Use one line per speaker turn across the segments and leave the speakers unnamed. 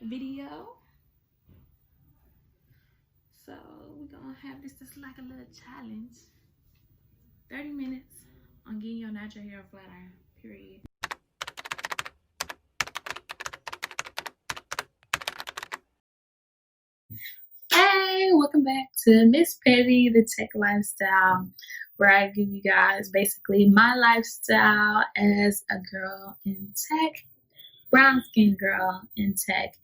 video. So we're gonna have this as like a little challenge. 30 minutes on getting your natural hair flat iron, period. Hey, welcome back to Miss Petty, the tech lifestyle, where I give you guys basically my lifestyle as a girl in tech, brown skin girl in tech,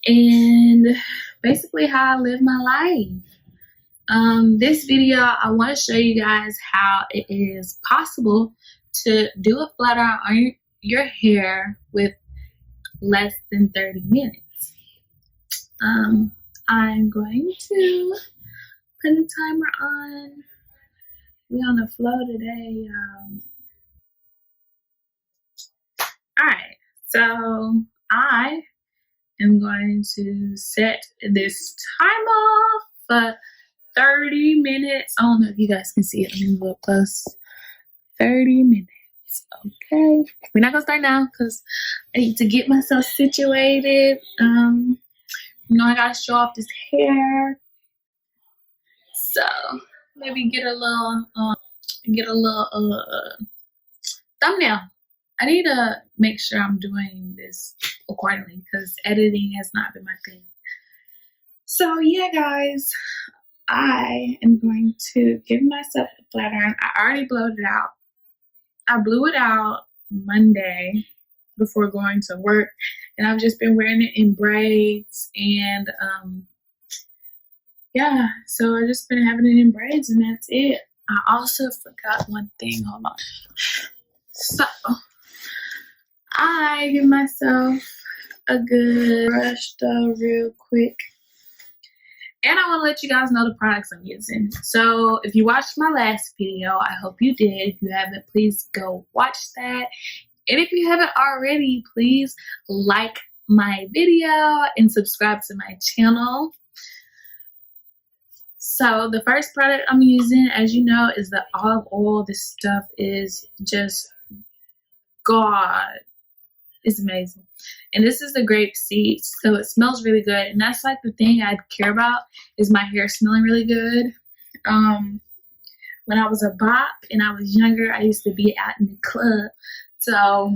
and basically how I live my life. This video, I want to show you guys how it is possible to do a flat iron on your hair with less than 30 minutes. I'm going to put the timer on. We on the flow today. Alright, so I am going to set this timer for 30 minutes. I don't know if you guys can see it. Let me look close. 30 minutes. Okay. We're not gonna start now because I need to get myself situated. I gotta show off this hair. So maybe get a little thumbnail. I need to make sure I'm doing this accordingly because editing has not been my thing. So yeah, guys, I am going to give myself a flat iron. I already blowed it out. I blew it out Monday before going to work, and I've just been wearing it in braids, and yeah, so I've just been having it in braids, and that's it. I also forgot one thing. Hold on. So I give myself a good brush though real quick. And I want to let you guys know the products I'm using. So if you watched my last video, I hope you did. If you haven't, please go watch that. And if you haven't already, please like my video and subscribe to my channel. So the first product I'm using, as you know, is the olive oil. This stuff is just God. It's amazing. And this is the grape seed, so it smells really good. And that's like the thing I care about is my hair smelling really good. When I was a bop and I was younger, I used to be out in the club. So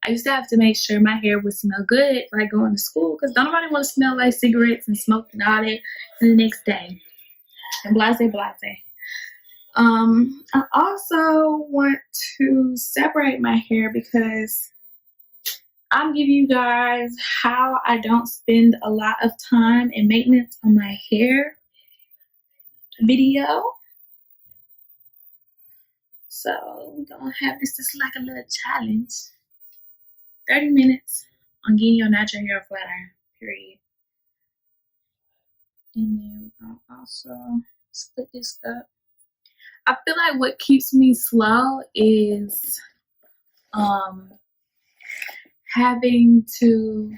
I used to have to make sure my hair would smell good like going to school because don't nobody want to smell like cigarettes and smoke and all that the next day. And blase. I also want to separate my hair because I'm giving you guys how I don't spend a lot of time and maintenance on my hair video. So we're gonna have this as like a little challenge. 30 minutes on getting your natural hair flat iron, period. And then we're gonna also split this up. I feel like what keeps me slow is having to,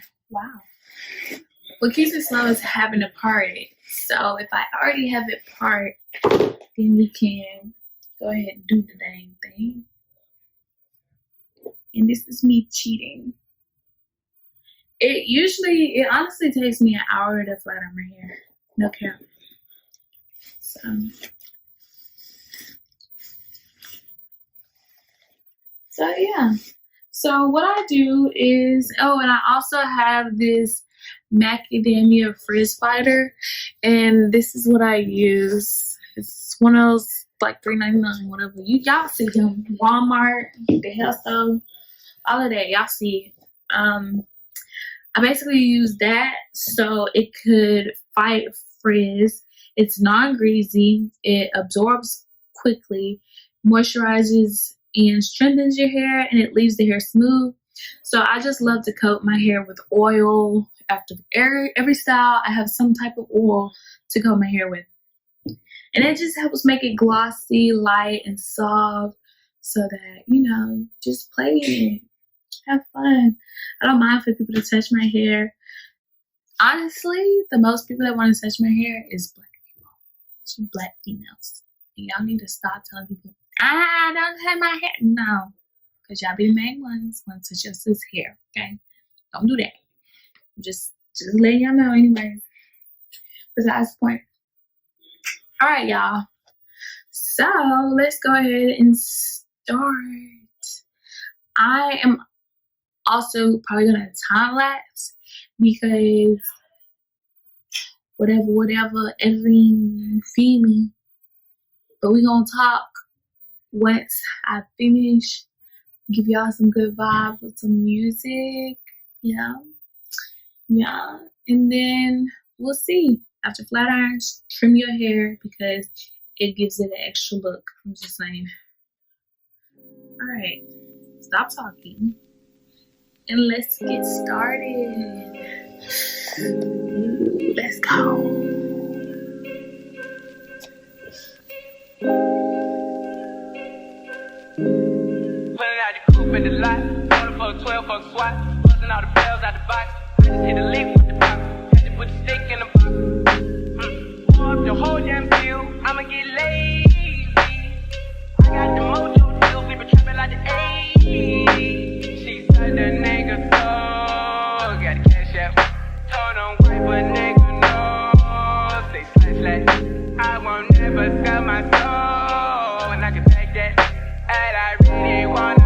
what keeps me slow is having to part it. So if I already have it part, then we can go ahead and do the dang thing. And this is me cheating. It honestly takes me an hour to flat iron my hair. No cap. So yeah. So what I do is, and I also have this macadamia frizz fighter, and this is what I use. It's one of those like $3.99, whatever. Y'all see them, Walmart, the hair store, all of that. Y'all see. I basically use that so it could fight frizz. It's non-greasy. It absorbs quickly, moisturizes and strengthens your hair, and it leaves the hair smooth. So I just love to coat my hair with oil. After every style, I have some type of oil to coat my hair with. And it just helps make it glossy, light, and soft so that, just play in it. Have fun. I don't mind for people to touch my hair. Honestly, the most people that want to touch my hair is black people. It's black females. And y'all need to stop telling people, don't touch my hair. No. Because y'all be the main ones want to touch your sis hair. Okay? Don't do that. Just letting y'all know anyways. Besides the point. Alright, y'all. So let's go ahead and start. I am also probably gonna time lapse because whatever editing, feel me. But we gonna talk once I finish. Give y'all some good vibes with some music. Yeah. And then we'll see. After flat irons, trim your hair because it gives it an extra look. I'm just saying. Alright. Stop talking. And let's get started. Ooh, let's go.
In the lot, rolling for a 12 fuck swat, busting all the bells out the box. I just hit a lick with the box, had to put the stick in the box. Pour up the whole damn field, I'ma get lazy. I got the mojo deals, we been trapping like the 80s. She said the nigga so, got the cash out. Told him white, but nigga no. Say slash. I won't never sell my soul, and I can take that. And I really wanna.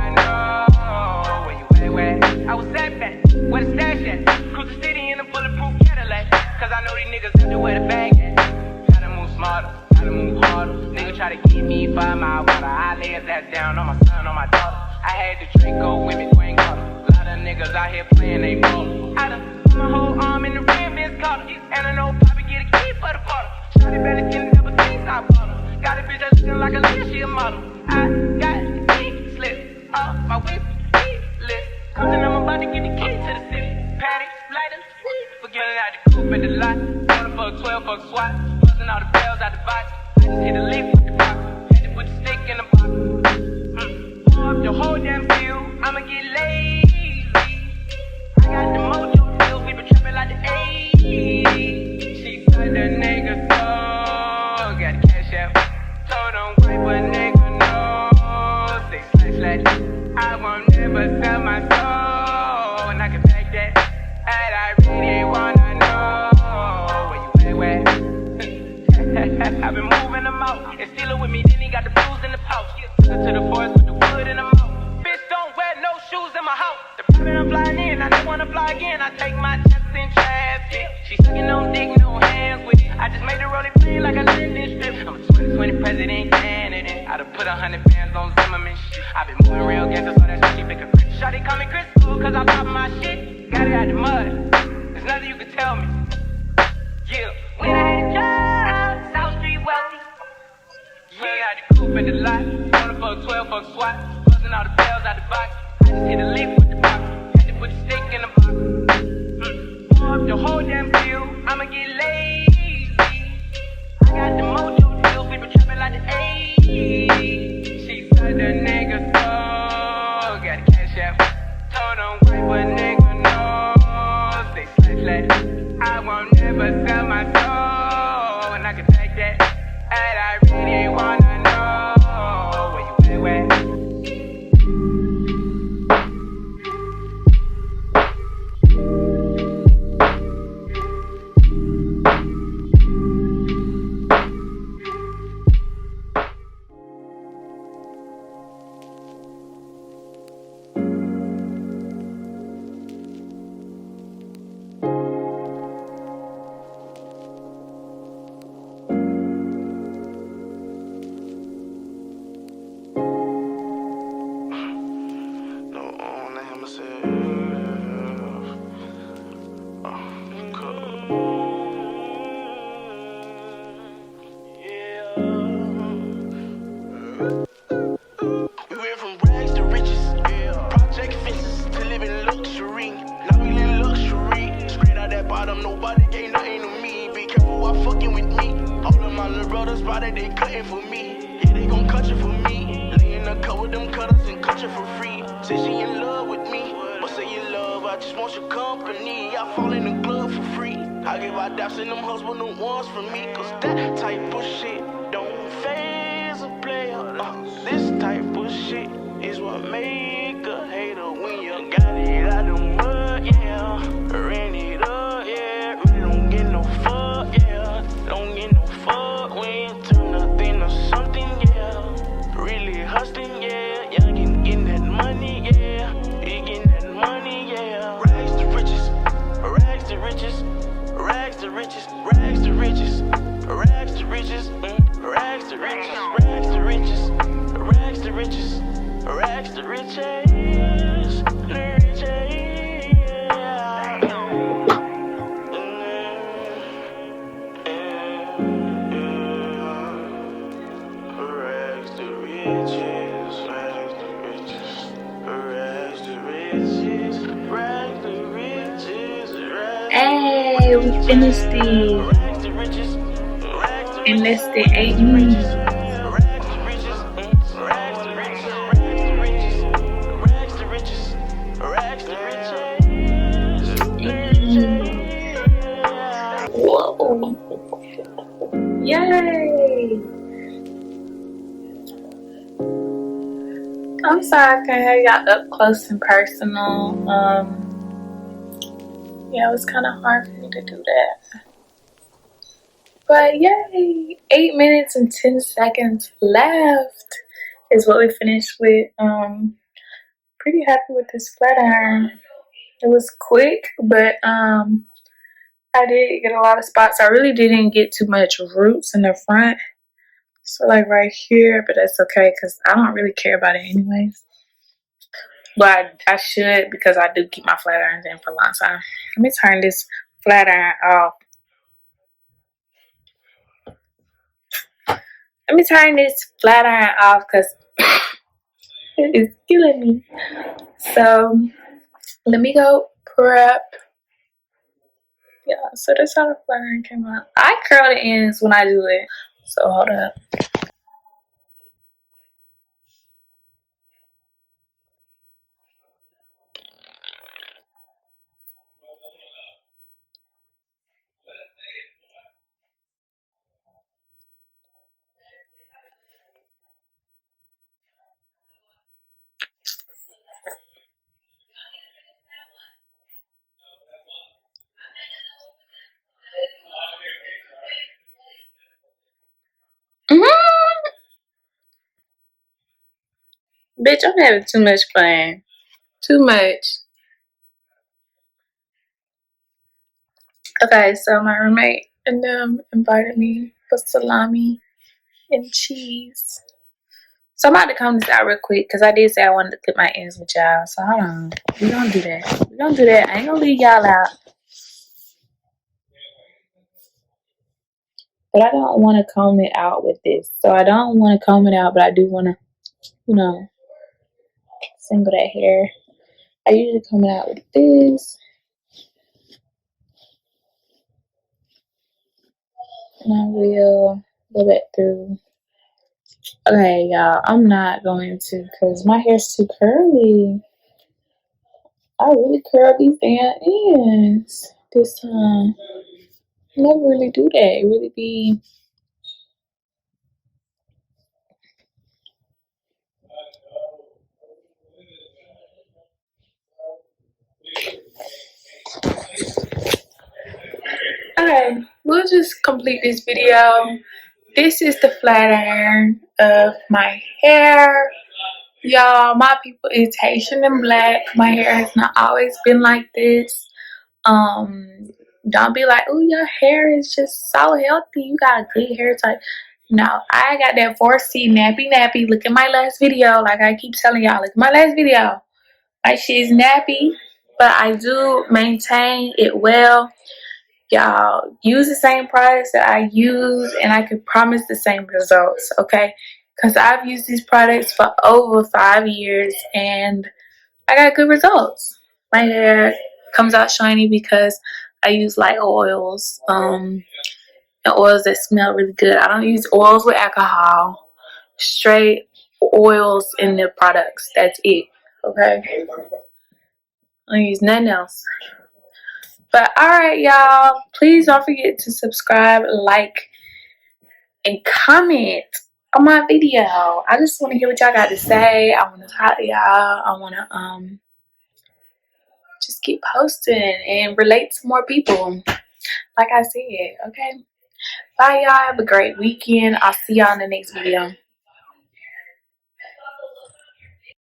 I was that bad, where the stash at? Cruise the city in a bulletproof Cadillac. Cause I know these niggas have to wear the bag at. Gotta move smarter, gotta move harder. Nigga try to give me 5 mile water. I lay his ass down on my son, on my daughter. I had the Draco with me, Dwayne Carter. A lot of niggas out here playing they ball. I done put my whole arm in the rim, Vince Carter. And I know Poppy get a key for the bottle. Shawty better get double C's, I bought her. Got a bitch that's looking like a Leah, she a model. I got the key slip off my whip, list. And I'm about to get the key to the city. Patty, lighter, forgetting out the coupe at the lot. Rolling for a 12 fuck swat, busting all the bells out the box. I just hit a lick with the box, had to put the stick in the box. Pour up the whole damn field, I'ma get lazy. I got the mojo deals, we been trapping like the 80s. She said the nigga so, got the cash out. Told him white, but nigga no. Say slash. I won't never sell my soul, and I can take that. And I really wanna know where you at. I've been moving them out, and stealing with me, then he got the blues in the pouch. To the forest with the wood in the mouth. Bitch don't wear no shoes in my house. The private I'm flying in, I don't wanna fly again. I take my chances in traffic. She sucking on dick, no hands with it. I just made her roll it clean like a landing strip. I'm a 2020 president candidate. I done put 100 bands on Zimmerman shit. I been moving real gangster, so that shit make a grip. Shawty call me Crystal, cause I pop my shit. Got it out the mud. There's nothing you can tell me. Yeah, when I had a job, South Street wealthy. Yeah, I had the coupe at the lot. Rolling for a 12 fuck swat, busting all the bells out the box. I just hit a lick with the box, had to put the stick in the box. Pour up the whole damn field, I'ma get lazy. I got the mojo deals, we been trapping like the 80s. She said the nigga so, got the cash out. Told him white, but nigga no. Say slash. I won't never sell my soul, and I can take that. And I really wanna know where you at. This type of shit is what make a hater when you got it out the mud, yeah. Ran it up. riches, rags to riches, rags to riches, rags to riches, rags to riches, rags to riches, rags to riches.
Hey, we finished it in less than 8 minutes. Whoa. Yay. I'm sorry I can't have y'all up close and personal. Yeah, it was kind of hard for me to do that. But yay, 8 minutes and 10 seconds left is what we finished with. Pretty happy with this flat iron. It was quick, but I did get a lot of spots. I really didn't get too much roots in the front. So like right here, but that's okay because I don't really care about it anyways. But I should because I do keep my flat irons in for a long time. Let me turn this flat iron off. Let me turn this flat iron off because it is killing me. So let me go prep. Yeah, so that's how the flat iron came out. I curl the ends when I do it. So hold up. Bitch, I'm having too much fun. Too much. Okay, so my roommate and them invited me for salami and cheese. So I'm about to comb this out real quick because I did say I wanted to clip my ends with y'all. So hold on. We're going to do that. We're going to do that. I ain't going to leave y'all out. But I don't want to comb it out with this. So I don't want to comb it out, but I do want to, you know, single that hair. I usually comb it out with this. And I will go back through. Okay, y'all. I'm not going to because my hair's too curly. I really curl these damn ends this time. I never really do that. It really be... Okay, we'll just complete this video. This is the flat iron of my hair. Y'all, my people is Haitian and black. My hair has not always been like this. Don't be like, oh, your hair is just so healthy. You got a good hair type. No, I got that 4C nappy. Look at my last video. Like I keep telling y'all, look at my last video. My shit is nappy, but I do maintain it well. Y'all use the same products that I use and I can promise the same results, okay? Because I've used these products for over 5 years and I got good results. My hair comes out shiny because I use light oils, and oils that smell really good. I don't use oils with alcohol, straight oils in the products. That's it, okay? I don't use nothing else. But alright, y'all, please don't forget to subscribe, like, and comment on my video. I just want to hear what y'all got to say. I want to talk to y'all. I want to just keep posting and relate to more people, like I said. Okay, bye y'all, have a great weekend. I'll see y'all in the next video.